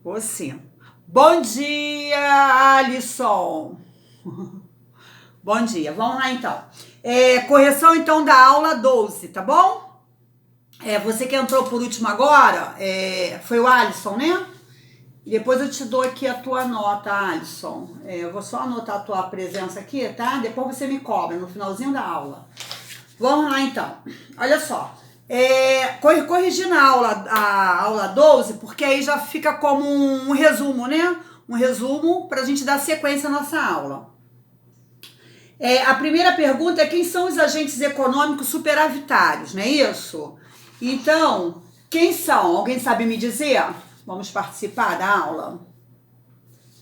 Você. Bom dia, Alisson. Bom dia. Vamos lá, então. Correção, então, da aula 12, tá bom? Você que entrou por último agora, foi o Alisson, né? E depois eu te dou aqui a tua nota, Alisson. Eu vou só anotar a tua presença aqui, tá? Depois você me cobra no finalzinho da aula. Vamos lá, então. Olha só. Corrigindo a aula 12, porque aí já fica como um resumo, né? Um resumo para a gente dar sequência à nossa aula. A primeira pergunta é: quem são os agentes econômicos superavitários, não é isso? Então, quem são? Alguém sabe me dizer? Vamos participar da aula?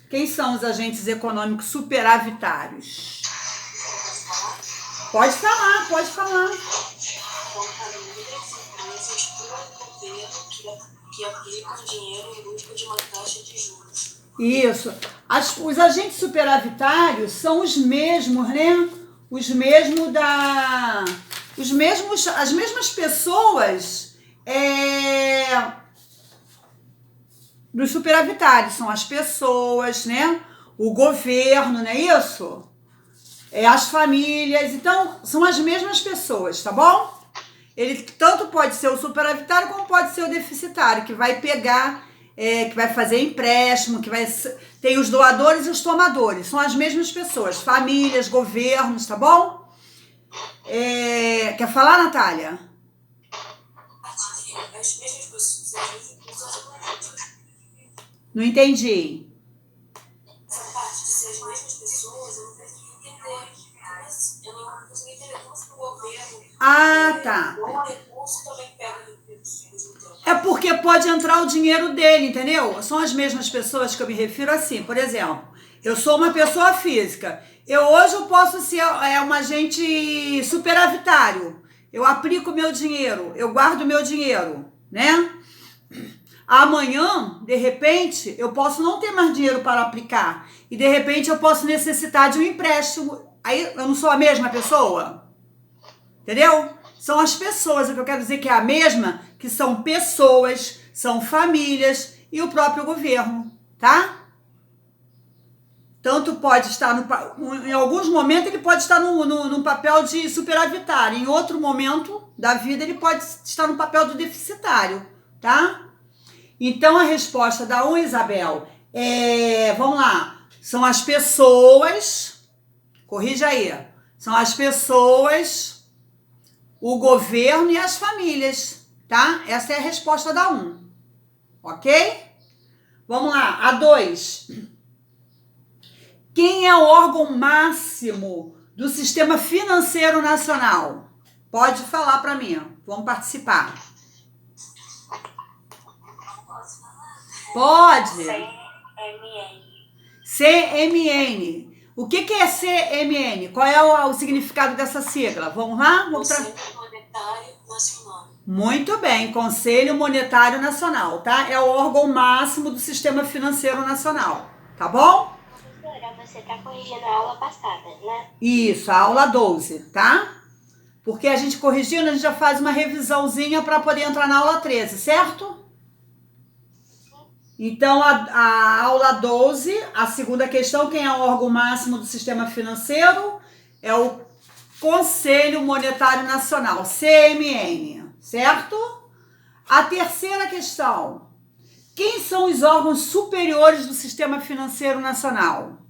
Quem são os agentes econômicos superavitários? Pode falar, pode falar. São famílias, empresas ou governo que aplicam dinheiro em busca de uma taxa de juros. Isso. Os agentes superavitários são os mesmos, né? As mesmas pessoas dos superavitários. São as pessoas, né? O governo, não é isso? As famílias. Então, são as mesmas pessoas, tá bom? Ele tanto pode ser o superavitário como pode ser o deficitário, que vai pegar, que vai fazer empréstimo, tem os doadores e os tomadores. São as mesmas pessoas, famílias, governos, tá bom? Quer falar, Natália? As mesmas pessoas. Não entendi. Essa parte de ser as mesmas pessoas, eu não consegui entender. Eu não consegui entender como se o governo. Tá. O recurso também pega recursos. Porque pode entrar o dinheiro dele, entendeu? São as mesmas pessoas que eu me refiro assim. Por exemplo, eu sou uma pessoa física. Hoje eu posso ser um agente superavitário. Eu aplico meu dinheiro, eu guardo meu dinheiro, né? Amanhã, de repente, eu posso não ter mais dinheiro para aplicar. E, de repente, eu posso necessitar de um empréstimo. Aí, eu não sou a mesma pessoa? Entendeu? São as pessoas. O que eu quero dizer que é a mesma, que são pessoas, são famílias e o próprio governo, tá? Tanto pode estar em alguns momentos ele pode estar num papel de superavitário. Em outro momento da vida ele pode estar no papel do deficitário, tá? Então, a resposta da 1, Isabel, vamos lá, são as pessoas, corrija aí, são as pessoas, o governo e as famílias, tá? Essa é a resposta da 1, ok? Vamos lá, a 2. Quem é o órgão máximo do Sistema Financeiro Nacional? Pode falar para mim, vamos participar. Pode. CMN. CMN. O que é CMN? Qual é o significado dessa sigla? Vamos lá? Conselho Monetário Nacional. Muito bem, Conselho Monetário Nacional, tá? É o órgão máximo do Sistema Financeiro Nacional, tá bom? Professora, você tá corrigindo a aula passada, né? Isso, a aula 12, tá? Porque a gente corrigindo, a gente já faz uma revisãozinha para poder entrar na aula 13, certo? Então, a aula 12, a segunda questão, quem é o órgão máximo do sistema financeiro? É o Conselho Monetário Nacional, CMN, certo? A terceira questão, quem são os órgãos superiores do sistema financeiro nacional?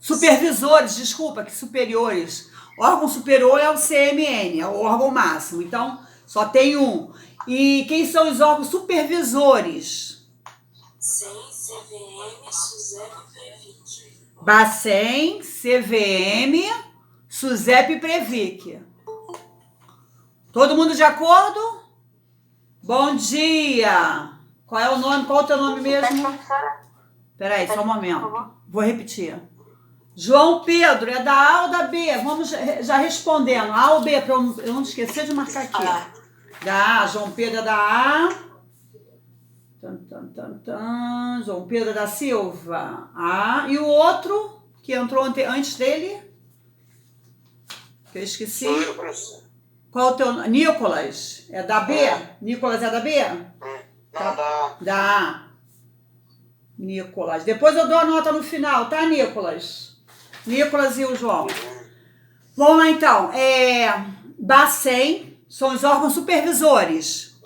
Supervisores, desculpa, que superiores. O órgão superior é o CMN, é o órgão máximo, então só tem um. E quem são os órgãos supervisores? SEM, CVM, SUSEP e Previc. Bacen, CVM, SUSEP e Previc. Todo mundo de acordo? Bom dia! Qual é o nome? Qual é o teu nome mesmo? Peraí, só um momento. Vou repetir. João Pedro, é da A ou da B? Vamos já respondendo. A ou B, para eu não esquecer de marcar aqui. Da A, João Pedro é da A. João Pedro da Silva. A. E o outro, que entrou antes dele? Que eu esqueci. Sou eu, professor. Qual o teu nome? Nicolas. É da B? Nicolas é da B? Não, da Dá. Nicolas. Depois eu dou a nota no final, tá, Nicolas? Nicolas e o João. Vamos lá, então. Bacen são os órgãos supervisores.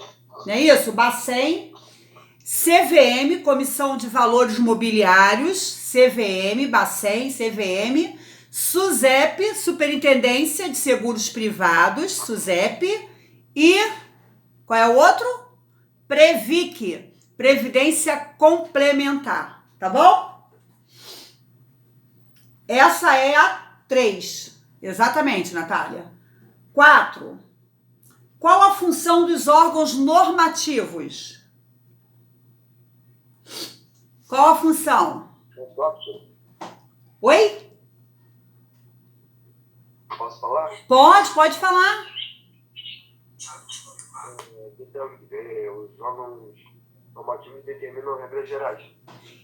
Não é isso? Bacen. CVM, Comissão de Valores Mobiliários. CVM, Bacen, CVM. SUSEP, Superintendência de Seguros Privados. SUSEP. E qual é o outro? Previc, Previdência Complementar, tá bom? Essa é a 3, exatamente, Natália. 4. Qual a função dos órgãos normativos? Qual a função? Oi? Posso falar? Pode falar. Os órgãos normativos determinam regras gerais.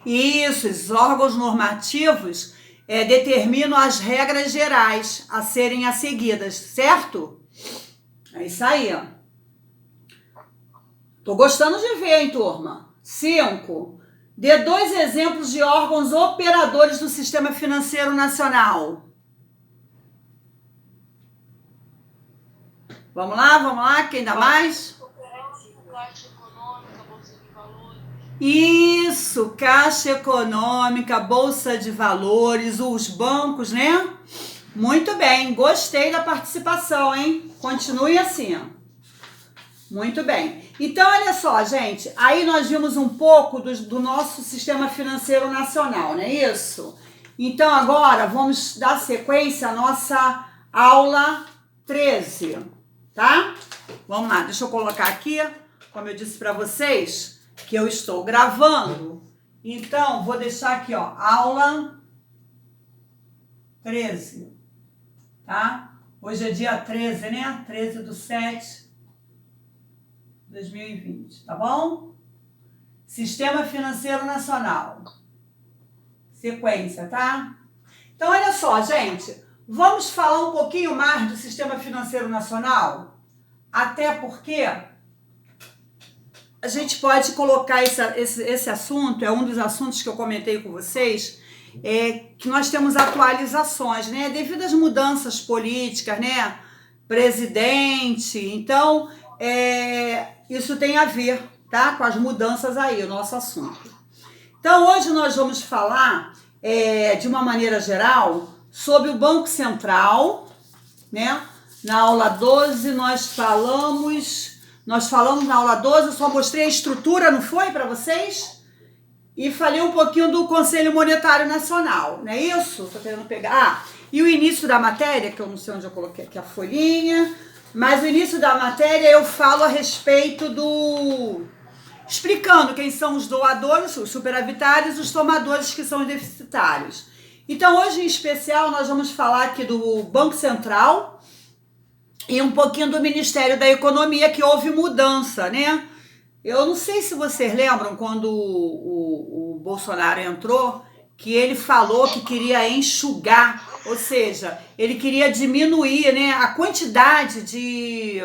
Isso, os órgãos normativos determinam as regras gerais a serem seguidas, certo? É isso aí. Tô gostando de ver, hein, turma? 5. Dê 2 exemplos de órgãos operadores do Sistema Financeiro Nacional. Vamos lá, quem dá mais? Caixa Econômica, Bolsa de Valores. Isso, Caixa Econômica, Bolsa de Valores, os bancos, né? Muito bem, gostei da participação, hein? Continue assim. Muito bem. Então, olha só, gente, aí nós vimos um pouco do nosso Sistema Financeiro Nacional, não é isso? Então, agora vamos dar sequência à nossa aula 13, tá? Vamos lá, deixa eu colocar aqui, como eu disse para vocês, que eu estou gravando. Então, vou deixar aqui, ó, aula 13, tá? Hoje é dia 13, né? 13/7/2020, tá bom? Sistema Financeiro Nacional. Sequência, tá? Então, olha só, gente. Vamos falar um pouquinho mais do Sistema Financeiro Nacional? Até porque a gente pode colocar esse assunto, é um dos assuntos que eu comentei com vocês, que nós temos atualizações, né? Devido às mudanças políticas, né? Presidente, então, isso tem a ver, tá? Com as mudanças aí, o nosso assunto. Então, hoje nós vamos falar, de uma maneira geral, sobre o Banco Central, né? Na aula 12 nós falamos na aula 12, eu só mostrei a estrutura, não foi, para vocês? E falei um pouquinho do Conselho Monetário Nacional, não é isso? Tô querendo pegar. E o início da matéria, que eu não sei onde eu coloquei aqui a folhinha, mas o início da matéria eu falo a respeito explicando quem são os doadores, os superavitários, os tomadores, que são os deficitários. Então, hoje em especial, nós vamos falar aqui do Banco Central e um pouquinho do Ministério da Economia, que houve mudança, né? Eu não sei se vocês lembram quando o Bolsonaro entrou, que ele falou que queria enxugar, ou seja, ele queria diminuir, né, a quantidade de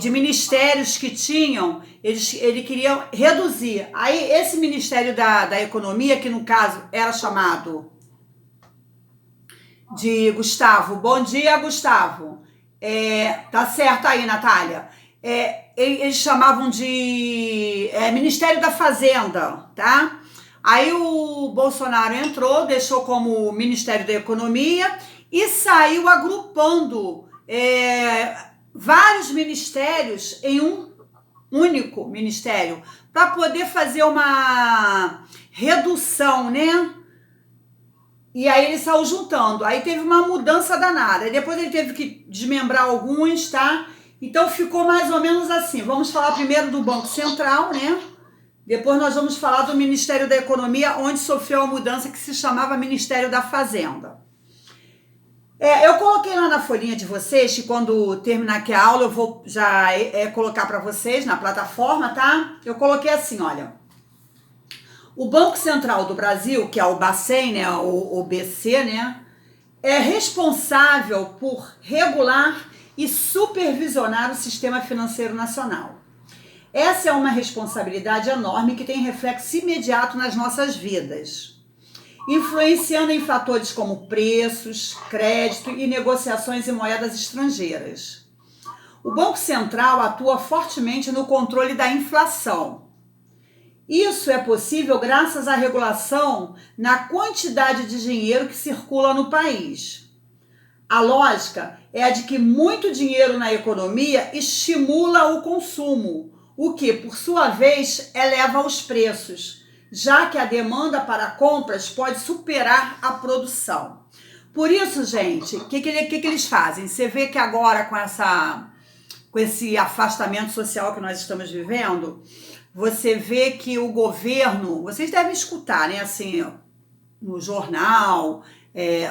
ministérios que tinham, ele queria reduzir. Aí esse Ministério da Economia, que no caso era chamado de Gustavo. Bom dia, Gustavo. Tá certo aí, Natália. Eles chamavam de Ministério da Fazenda, tá? Aí o Bolsonaro entrou, deixou como Ministério da Economia e saiu agrupando vários ministérios em um único ministério para poder fazer uma redução, né? E aí ele saiu juntando. Aí teve uma mudança danada. E depois ele teve que desmembrar alguns, tá? Então ficou mais ou menos assim. Vamos falar primeiro do Banco Central, né? Depois nós vamos falar do Ministério da Economia, onde sofreu a mudança que se chamava Ministério da Fazenda. Eu coloquei lá na folhinha de vocês, que quando terminar aqui a aula eu vou já colocar para vocês na plataforma, tá? Eu coloquei assim, olha. O Banco Central do Brasil, que é o Bacen, né, o BC, né, é responsável por regular e supervisionar o sistema financeiro nacional. Essa é uma responsabilidade enorme que tem reflexo imediato nas nossas vidas, influenciando em fatores como preços, crédito e negociações em moedas estrangeiras. O Banco Central atua fortemente no controle da inflação. Isso é possível graças à regulação na quantidade de dinheiro que circula no país. A lógica é a de que muito dinheiro na economia estimula o consumo, o que, por sua vez, eleva os preços, já que a demanda para compras pode superar a produção. Por isso, gente, o que eles fazem? Você vê que agora com esse afastamento social que nós estamos vivendo, você vê que o governo, vocês devem escutar, né, assim, no jornal,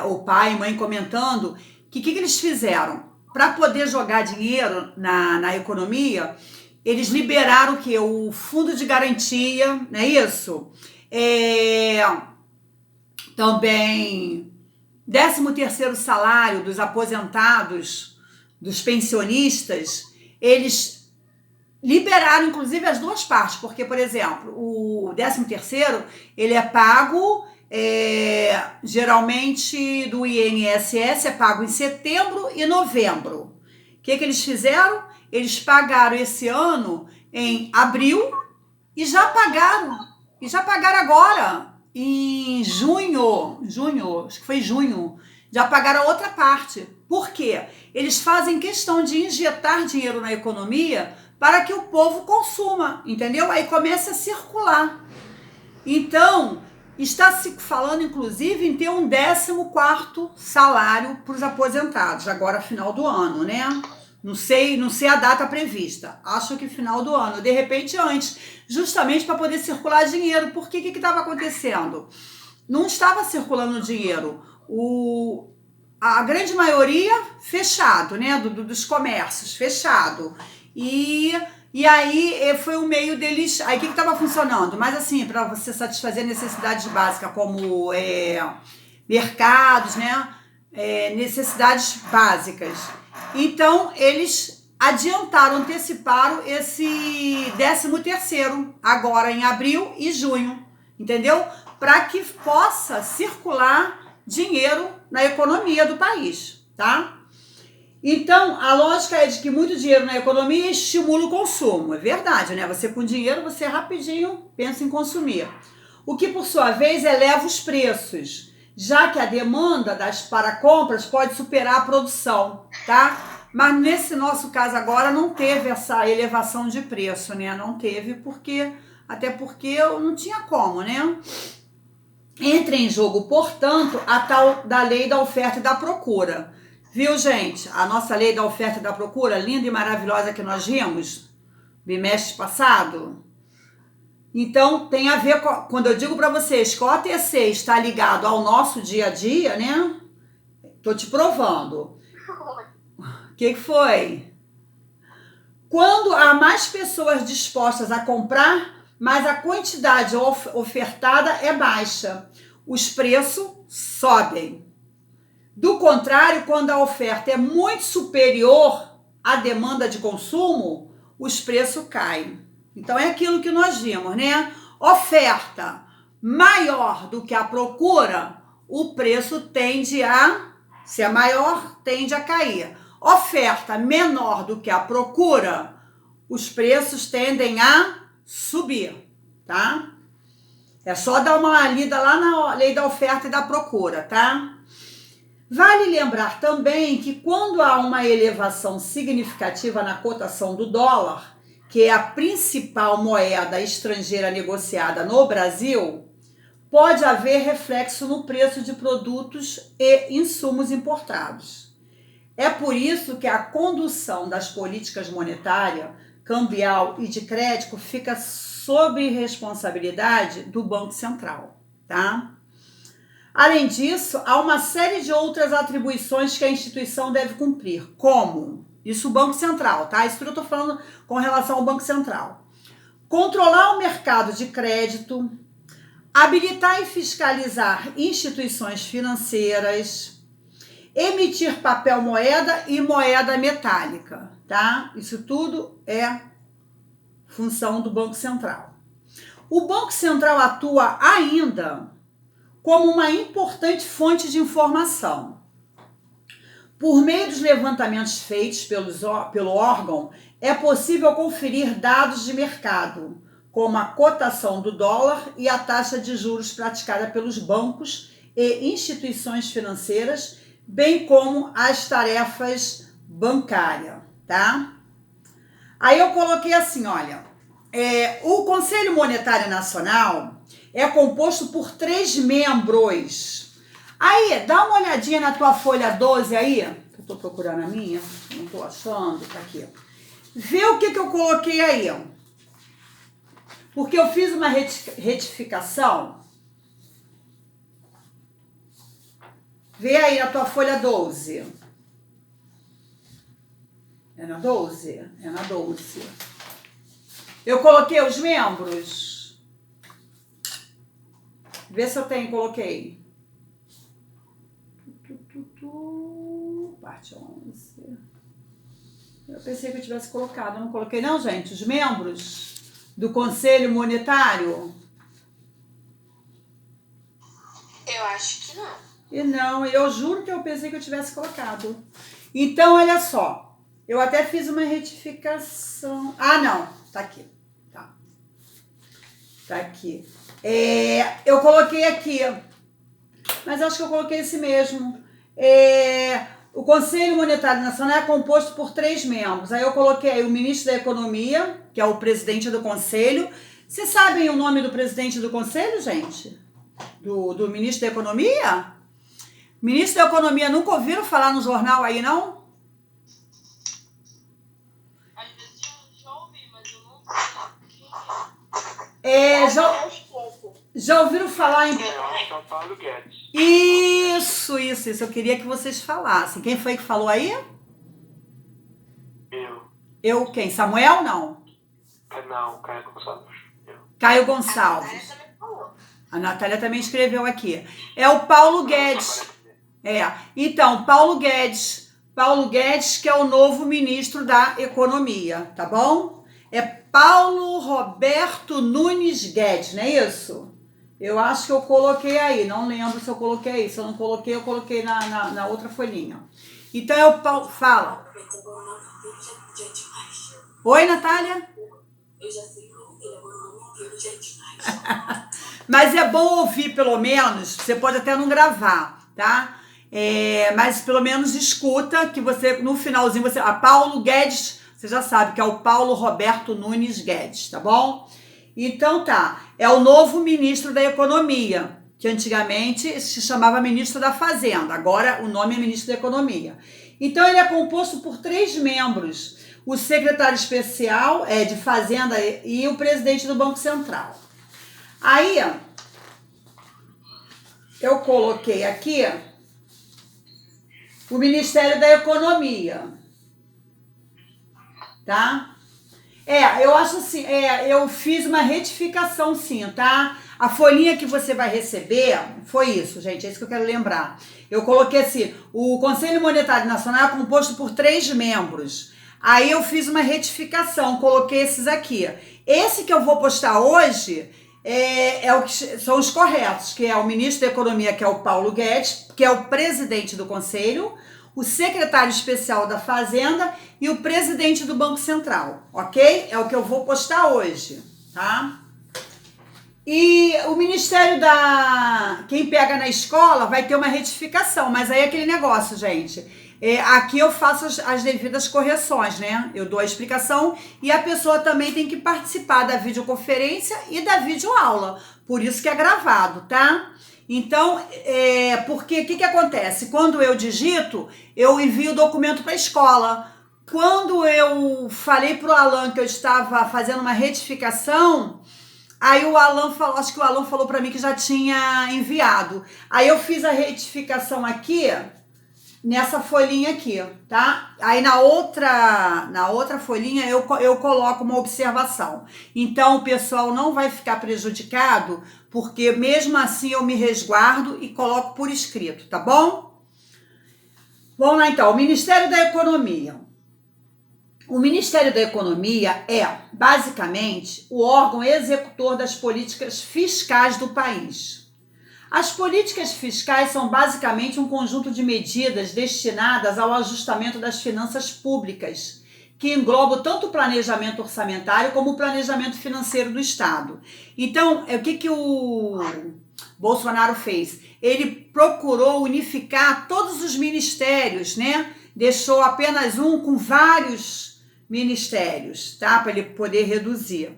o pai e mãe comentando, que eles fizeram? Para poder jogar dinheiro na economia, eles liberaram o quê? O fundo de garantia, não é isso? Também 13º salário dos aposentados, dos pensionistas, eles liberaram inclusive as duas partes, porque, por exemplo, o 13º, ele é pago, geralmente do INSS, é pago em setembro e novembro. O que eles fizeram? Eles pagaram esse ano em abril e já pagaram agora em junho, acho que foi junho, já pagaram a outra parte. Por quê? Eles fazem questão de injetar dinheiro na economia para que o povo consuma, entendeu? Aí começa a circular. Então, está se falando, inclusive, em ter um 14º salário para os aposentados, agora final do ano, né? Não sei a data prevista, acho que final do ano, de repente antes, justamente para poder circular dinheiro. Porque o que estava acontecendo? Não estava circulando dinheiro, a grande maioria fechado, né, dos comércios, fechado, e aí foi o meio deles, aí o que estava funcionando? Mas assim, para você satisfazer necessidades básicas, como mercados, né, necessidades básicas. Então, eles anteciparam esse 13º, agora em abril e junho, entendeu? Para que possa circular dinheiro na economia do país, tá? Então, a lógica é de que muito dinheiro na economia estimula o consumo. É verdade, né? Você com dinheiro, você rapidinho pensa em consumir. O que, por sua vez, eleva os preços, já que a demanda para compras pode superar a produção, tá? Mas nesse nosso caso agora não teve essa elevação de preço, né? Não teve até porque não tinha como, né? Entra em jogo, portanto, a tal da lei da oferta e da procura. Viu, gente? A nossa lei da oferta e da procura, linda e maravilhosa que nós vimos bimestre passado. Então, tem a ver com, quando eu digo para vocês que o OTC está ligado ao nosso dia a dia, né? Tô te provando. O que foi? Quando há mais pessoas dispostas a comprar, mas a quantidade ofertada é baixa, os preços sobem. Do contrário, quando a oferta é muito superior à demanda de consumo, os preços caem. Então é aquilo que nós vimos, né? Oferta maior do que a procura, o preço tende a, se é maior, tende a cair. Oferta menor do que a procura, os preços tendem a subir, tá? É só dar uma lida lá na lei da oferta e da procura, tá? Vale lembrar também que quando há uma elevação significativa na cotação do dólar, que é a principal moeda estrangeira negociada no Brasil, pode haver reflexo no preço de produtos e insumos importados. É por isso que a condução das políticas monetária, cambial e de crédito fica sob responsabilidade do Banco Central, tá? Além disso, há uma série de outras atribuições que a instituição deve cumprir, como, isso o Banco Central, tá? Isso que eu estou falando com relação ao Banco Central. Controlar o mercado de crédito, habilitar e fiscalizar instituições financeiras, emitir papel moeda e moeda metálica, tá? Isso tudo é função do Banco Central. O Banco Central atua ainda como uma importante fonte de informação. Por meio dos levantamentos feitos pelo órgão, é possível conferir dados de mercado, como a cotação do dólar e a taxa de juros praticada pelos bancos e instituições financeiras, bem como as tarefas bancárias, tá? Aí eu coloquei assim, olha, o Conselho Monetário Nacional é composto por 3 membros. Aí, dá uma olhadinha na tua folha 12 aí, que eu tô procurando a minha, não tô achando, tá aqui. Vê o que eu coloquei aí, ó. Porque eu fiz uma retificação. Vê aí na tua folha 12. É na 12? É na 12. Eu coloquei os membros. Vê se eu coloquei. Parte 11. Eu pensei que eu tivesse colocado. Eu não coloquei não, gente. Os membros do Conselho Monetário. Eu acho que não. E não, eu juro que eu pensei que eu tivesse colocado. Então, olha só. Eu até fiz uma retificação. Ah, não. Tá aqui. Tá aqui. Eu coloquei aqui. Mas acho que eu coloquei esse mesmo. O Conselho Monetário Nacional é composto por 3 membros. Aí eu coloquei aí o ministro da Economia, que é o presidente do Conselho. Vocês sabem o nome do presidente do Conselho, gente? Do ministro da Economia? Ministro da Economia, nunca ouviram falar no jornal aí, não? Às vezes eu já ouvi, mas eu não sei quem Já ouviram falar em... Eu acho que é o Paulo Guedes. Isso. Eu queria que vocês falassem. Quem foi que falou aí? Eu quem? Samuel, não? Não, Caio Gonçalves. Caio Gonçalves. A Natália também escreveu aqui. É o Paulo Guedes. Então, Paulo Guedes. Paulo Guedes, que é o novo ministro da Economia, tá bom? É Paulo Roberto Nunes Guedes, não é isso? Eu acho que eu coloquei aí, não lembro se eu coloquei aí. Se eu não coloquei, eu coloquei na outra folhinha. Então, é o Paulo... Fala. Oi, Natália? Eu já sei como ele agora o nome inteiro já é demais. Mas é bom ouvir, pelo menos. Você pode até não gravar, tá? Mas pelo menos escuta, que você, no finalzinho, você... Paulo Guedes, você já sabe que é o Paulo Roberto Nunes Guedes, tá bom? Então tá, é o novo ministro da Economia, que antigamente se chamava ministro da Fazenda, agora o nome é ministro da Economia. Então ele é composto por 3 membros, o secretário especial de Fazenda e o presidente do Banco Central. Aí, eu coloquei aqui o Ministério da Economia, tá? Eu acho assim, eu fiz uma retificação sim, tá? A folhinha que você vai receber, foi isso, gente, é isso que eu quero lembrar. Eu coloquei assim, o Conselho Monetário Nacional é composto por 3 membros. Aí eu fiz uma retificação, coloquei esses aqui. Esse que eu vou postar hoje são os corretos, que é o ministro da Economia, que é o Paulo Guedes, que é o presidente do Conselho, o secretário especial da Fazenda e o presidente do Banco Central, ok? É o que eu vou postar hoje, tá? E o Ministério quem pega na escola vai ter uma retificação, mas aí é aquele negócio, gente. Aqui eu faço as devidas correções, né? Eu dou a explicação e a pessoa também tem que participar da videoconferência e da videoaula. Por isso que é gravado, tá? Então, porque o que acontece? Quando eu digito, eu envio o documento para a escola. Quando eu falei para o Alan que eu estava fazendo uma retificação, aí o Alan falou, acho que o Alan falou para mim que já tinha enviado. Aí eu fiz a retificação aqui, nessa folhinha aqui, tá? Aí na outra folhinha eu coloco uma observação. Então o pessoal não vai ficar prejudicado, porque mesmo assim eu me resguardo e coloco por escrito, tá bom? Vamos lá então, o Ministério da Economia. O Ministério da Economia é, basicamente, o órgão executor das políticas fiscais do país. As políticas fiscais são basicamente um conjunto de medidas destinadas ao ajustamento das finanças públicas, que englobam tanto o planejamento orçamentário como o planejamento financeiro do Estado. Então, o que o Bolsonaro fez? Ele procurou unificar todos os ministérios, né? Deixou apenas um com vários ministérios, tá? Para ele poder reduzir,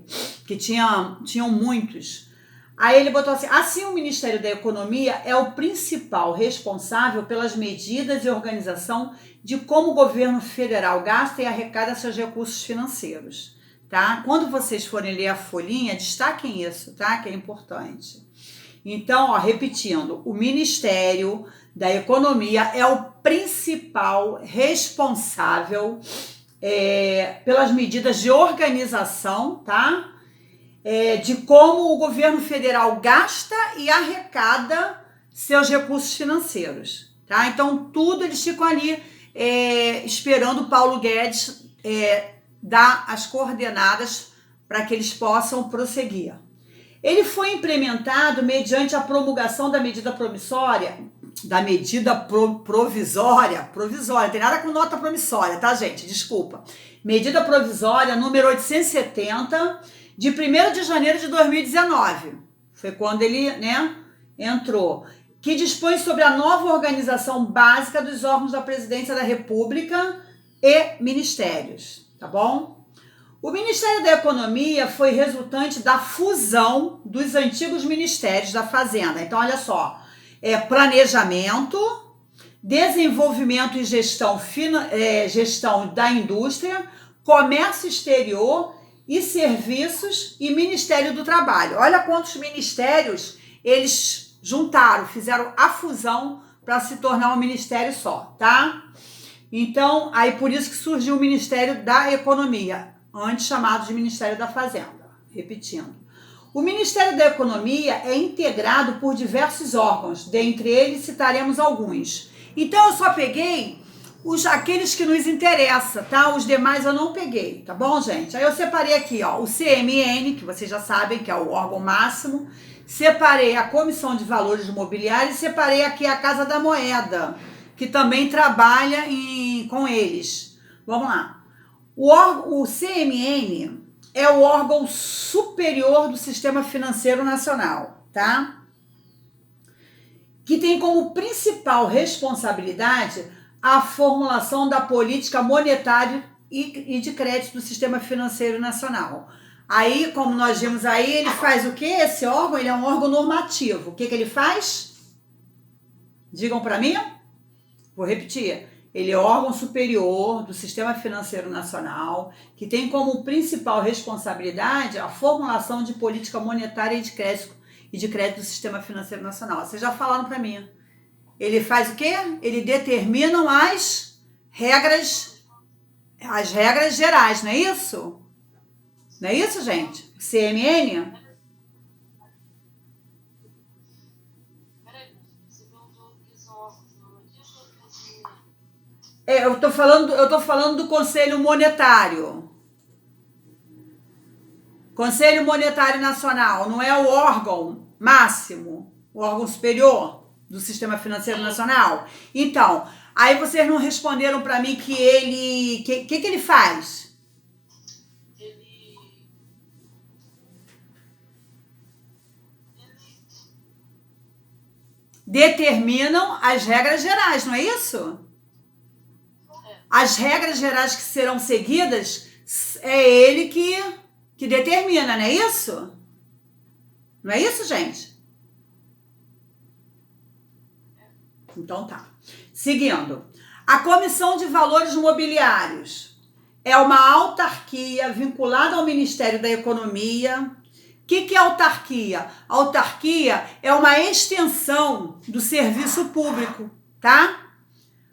que tinham muitos. Aí ele botou assim o Ministério da Economia é o principal responsável pelas medidas e organização de como o governo federal gasta e arrecada seus recursos financeiros, tá? Quando vocês forem ler a folhinha, destaquem isso, tá? Que é importante. Então, ó, repetindo, o Ministério da Economia é o principal responsável pelas medidas de organização, tá? De como o governo federal gasta e arrecada seus recursos financeiros, tá? Então, tudo eles ficam ali esperando o Paulo Guedes dar as coordenadas para que eles possam prosseguir. Ele foi implementado mediante a promulgação da medida provisória, tem nada com nota promissória, tá, gente? Desculpa. Medida provisória número 870, de 1º de janeiro de 2019. Foi quando ele, né, entrou. Que dispõe sobre a nova organização básica dos órgãos da Presidência da República e ministérios, tá bom? O Ministério da Economia foi resultante da fusão dos antigos ministérios da Fazenda. Então, olha só, planejamento, desenvolvimento e gestão da indústria, comércio exterior e serviços e Ministério do Trabalho. Olha quantos ministérios eles juntaram, fizeram a fusão para se tornar um ministério só, tá? Então, aí por isso que surgiu o Ministério da Economia, antes chamado de Ministério da Fazenda. Repetindo. O Ministério da Economia é integrado por diversos órgãos, dentre eles citaremos alguns. Então eu só peguei aqueles que nos interessam, tá? Os demais eu não peguei, tá bom, gente? Aí eu separei aqui, ó, o CMN, que vocês já sabem que é o órgão máximo, separei a Comissão de Valores Mobiliários, separei aqui a Casa da Moeda, que também trabalha com eles. Vamos lá. O CMN é o órgão superior do Sistema Financeiro Nacional, tá? Que tem como principal responsabilidade a formulação da política monetária e de crédito do Sistema Financeiro Nacional. Aí, como nós vimos aí, ele faz o quê? Esse órgão, ele é um órgão normativo. O que ele faz? Digam para mim. Vou repetir. Ele é órgão superior do Sistema Financeiro Nacional, que tem como principal responsabilidade a formulação de política monetária e de crédito do Sistema Financeiro Nacional. Vocês já falaram para mim. Ele faz o quê? Ele determina as regras gerais, não é isso? Não é isso, gente? CMN? Eu tô falando do Conselho Monetário. Conselho Monetário Nacional não é o órgão máximo, o órgão superior do Sistema Financeiro Nacional? Então, aí vocês não responderam para mim que ele... que ele faz? Determinam as regras gerais, não é isso? As regras gerais que serão seguidas é ele que determina, não é isso? Não é isso, gente? Então tá. Seguindo. A Comissão de Valores Mobiliários é uma autarquia vinculada ao Ministério da Economia. O que é autarquia? A autarquia é uma extensão do serviço público, tá?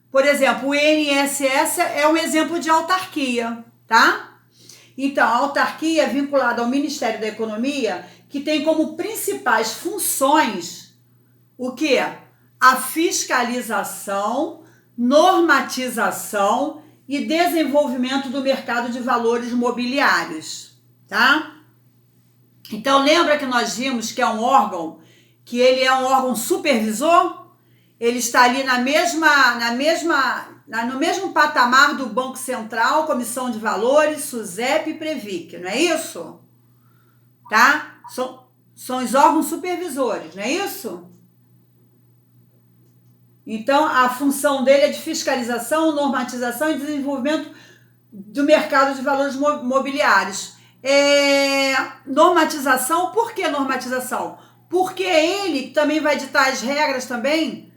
Por exemplo, o INSS é um exemplo de autarquia, tá? Então, a autarquia é vinculada ao Ministério da Economia, que tem como principais funções o quê? A fiscalização, normatização e desenvolvimento do mercado de valores mobiliários, tá? Então, lembra que nós vimos que é um órgão, que ele é um órgão supervisor? Ele está ali no mesmo patamar do Banco Central, Comissão de Valores, SUSEP e Previc, não é isso? Tá? São os órgãos supervisores, não é isso? Então, a função dele é de fiscalização, normatização e desenvolvimento do mercado de valores mobiliários. Normatização, por que normatização? Porque ele também vai ditar as regras também,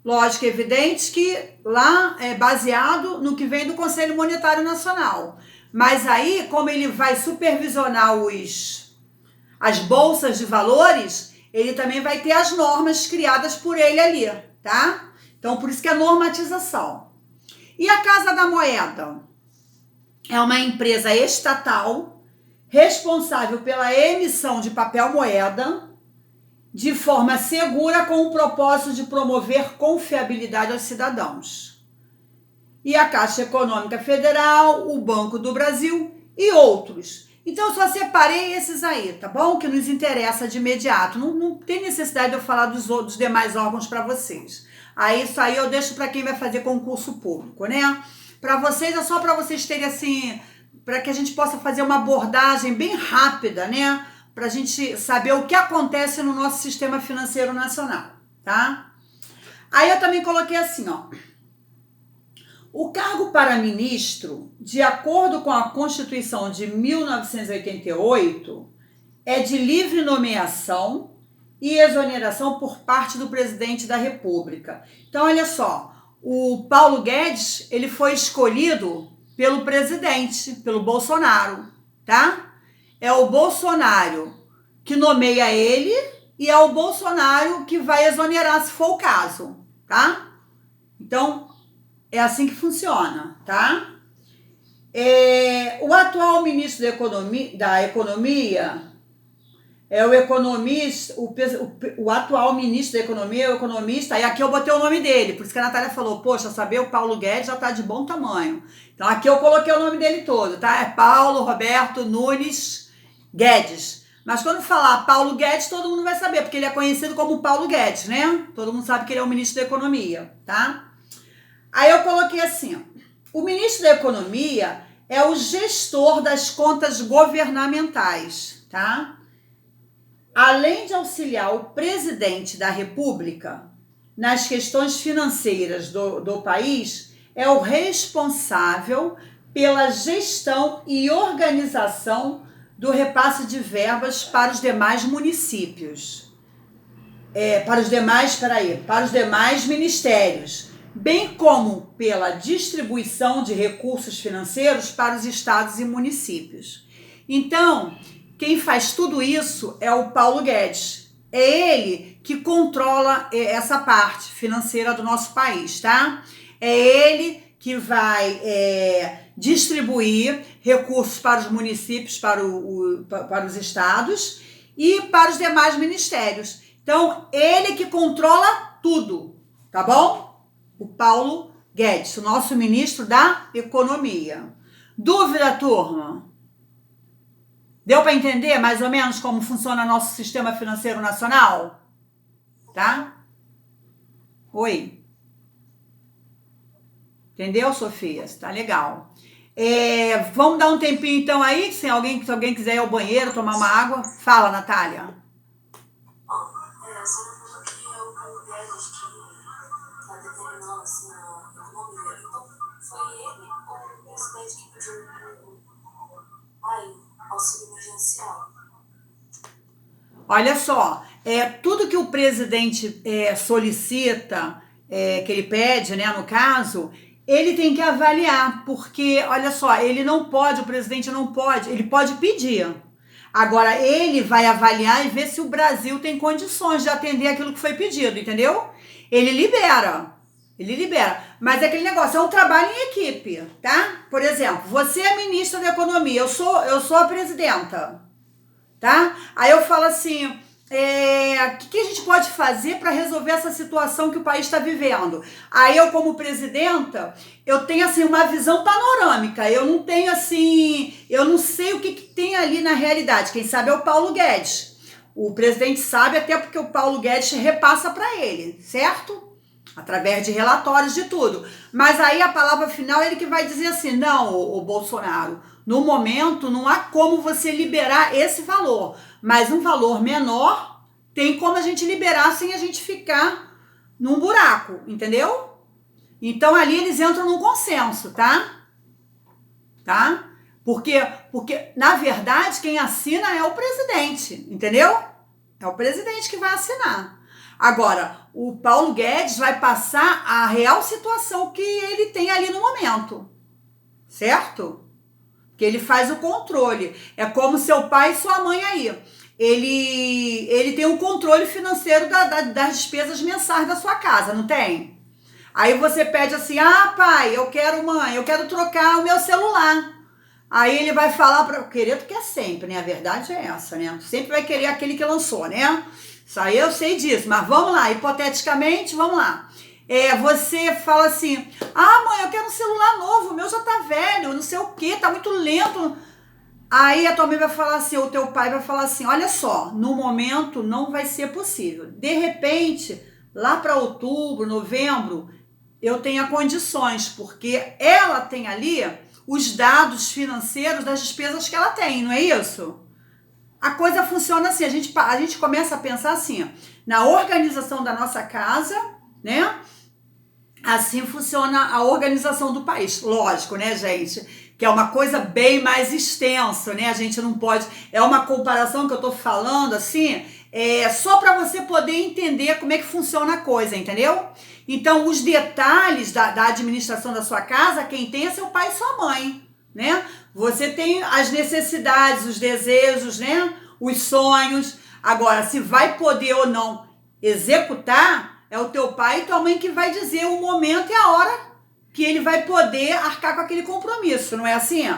lógico e evidente, que lá é baseado no que vem do Conselho Monetário Nacional. Mas aí, como ele vai supervisionar as bolsas de valores, ele também vai ter as normas criadas por ele ali, tá? Então, por isso que é normatização. E a Casa da Moeda? É uma empresa estatal responsável pela emissão de papel moeda de forma segura com o propósito de promover confiabilidade aos cidadãos. E a Caixa Econômica Federal, o Banco do Brasil e outros. Então, eu só separei esses aí, tá bom? Que nos interessa de imediato. Não tem necessidade de eu falar dos demais órgãos para vocês. Aí, isso aí eu deixo para quem vai fazer concurso público, né? Para vocês, é só para vocês terem assim, para que a gente possa fazer uma abordagem bem rápida, né? Para a gente saber o que acontece no nosso sistema financeiro nacional, tá? Aí eu também coloquei assim, ó. O cargo para ministro, de acordo com a Constituição de 1988, é de livre nomeação e exoneração por parte do presidente da República. Então, olha só, o Paulo Guedes, ele foi escolhido pelo presidente, pelo Bolsonaro, tá? É o Bolsonaro que nomeia ele e é o Bolsonaro que vai exonerar se for o caso, tá? Então, é assim que funciona, tá? O atual ministro da Economia é o economista, o atual ministro da Economia é o economista, e aqui eu botei o nome dele, por isso que a Natália falou, poxa, saber o Paulo Guedes já tá de bom tamanho. Então aqui eu coloquei o nome dele todo, tá? É Paulo Roberto Nunes Guedes. Mas quando falar Paulo Guedes, todo mundo vai saber, porque ele é conhecido como Paulo Guedes, né? Todo mundo sabe que ele é o ministro da Economia, tá? Aí eu coloquei assim, ó, o ministro da Economia é o gestor das contas governamentais, tá? Além de auxiliar o presidente da República nas questões financeiras do país, é o responsável pela gestão e organização do repasse de verbas para os demais municípios, para os demais ministérios, bem como pela distribuição de recursos financeiros para os estados e municípios. Então, quem faz tudo isso é o Paulo Guedes. É ele que controla essa parte financeira do nosso país, tá? É ele que vai distribuir recursos para os municípios, para os estados e para os demais ministérios. Então, ele que controla tudo, tá bom? O Paulo Guedes, o nosso ministro da Economia. Dúvida, turma? Deu para entender mais ou menos como funciona nosso sistema financeiro nacional? Tá? Oi. Entendeu, Sofia? Tá legal. Vamos dar um tempinho então aí, se alguém quiser ir ao banheiro, tomar uma água. Fala, Natália. Você não falou que é o Paulo Guedes que está determinando assim a economia. Então, foi ele ou o presidente que pediu auxílio emergencial? Olha só, tudo que o presidente solicita, que ele pede, né, no caso, ele tem que avaliar, porque, olha só, o presidente não pode, ele pode pedir. Agora, ele vai avaliar e ver se o Brasil tem condições de atender aquilo que foi pedido, entendeu? Ele libera. Mas é aquele negócio, é um trabalho em equipe, tá? Por exemplo, você é ministra da Economia, eu sou a presidenta, tá? Aí eu falo assim, o que a gente pode fazer para resolver essa situação que o país está vivendo? Aí eu, como presidenta, eu tenho assim uma visão panorâmica. Eu não tenho assim, eu não sei o que tem ali na realidade. Quem sabe é o Paulo Guedes. O presidente sabe até porque o Paulo Guedes repassa para ele, certo? Através de relatórios de tudo. Mas aí a palavra final é ele que vai dizer assim, não, o Bolsonaro, no momento não há como você liberar esse valor, mas um valor menor tem como a gente liberar sem a gente ficar num buraco, entendeu? Então ali eles entram num consenso, tá? Tá? Porque na verdade quem assina é o presidente, entendeu? É o presidente que vai assinar. Agora, o Paulo Guedes vai passar a real situação que ele tem ali no momento, certo? Que ele faz o controle. É como seu pai e sua mãe aí. Ele tem o controle financeiro das despesas mensais da sua casa, não tem? Aí você pede assim, pai, mãe, eu quero trocar o meu celular. Aí ele vai falar para o querer, tu quer sempre, né? A verdade é essa, né? Tu sempre vai querer aquele que lançou, né? Isso aí eu sei disso, mas vamos lá, hipoteticamente, vamos lá. Você fala assim, mãe, eu quero um celular novo, o meu já tá velho, não sei o que, tá muito lento. Aí a tua mãe vai falar assim, ou teu pai vai falar assim, olha só, no momento não vai ser possível. De repente, lá para outubro, novembro, eu tenho condições, porque ela tem ali os dados financeiros das despesas que ela tem, não é isso? A coisa funciona assim, a gente começa a pensar assim, na organização da nossa casa, né? Assim funciona a organização do país. Lógico, né, gente? Que é uma coisa bem mais extensa, né? A gente não pode... É uma comparação que eu tô falando, assim, só para você poder entender como é que funciona a coisa, entendeu? Então, os detalhes da administração da sua casa, quem tem é seu pai e sua mãe, né? Você tem as necessidades, os desejos, né? Os sonhos. Agora, se vai poder ou não executar... É o teu pai e tua mãe que vai dizer o momento e a hora que ele vai poder arcar com aquele compromisso, não é assim?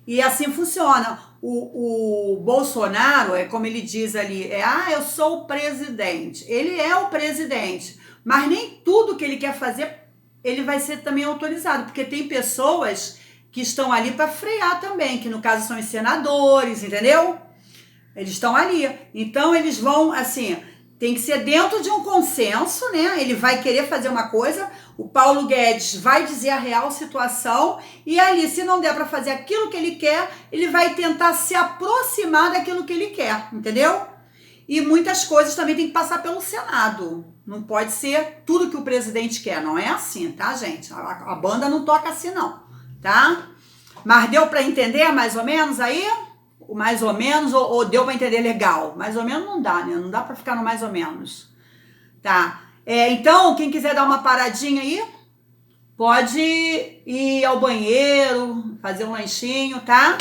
E assim funciona. O Bolsonaro, é como ele diz ali, eu sou o presidente. Ele é o presidente, mas nem tudo que ele quer fazer, ele vai ser também autorizado, porque tem pessoas que estão ali para frear também, que no caso são os senadores, entendeu? Eles estão ali. Então eles vão, assim... Tem que ser dentro de um consenso, né? Ele vai querer fazer uma coisa, o Paulo Guedes vai dizer a real situação e ali, se não der para fazer aquilo que ele quer, ele vai tentar se aproximar daquilo que ele quer, entendeu? E muitas coisas também tem que passar pelo Senado. Não pode ser tudo que o presidente quer, não é assim, tá, gente? A banda não toca assim, não, tá? Mas deu para entender mais ou menos aí? Mais ou menos, ou deu para entender legal? Mais ou menos não dá, né? Não dá para ficar no mais ou menos. Tá? Então, quem quiser dar uma paradinha aí, pode ir ao banheiro, fazer um lanchinho, tá?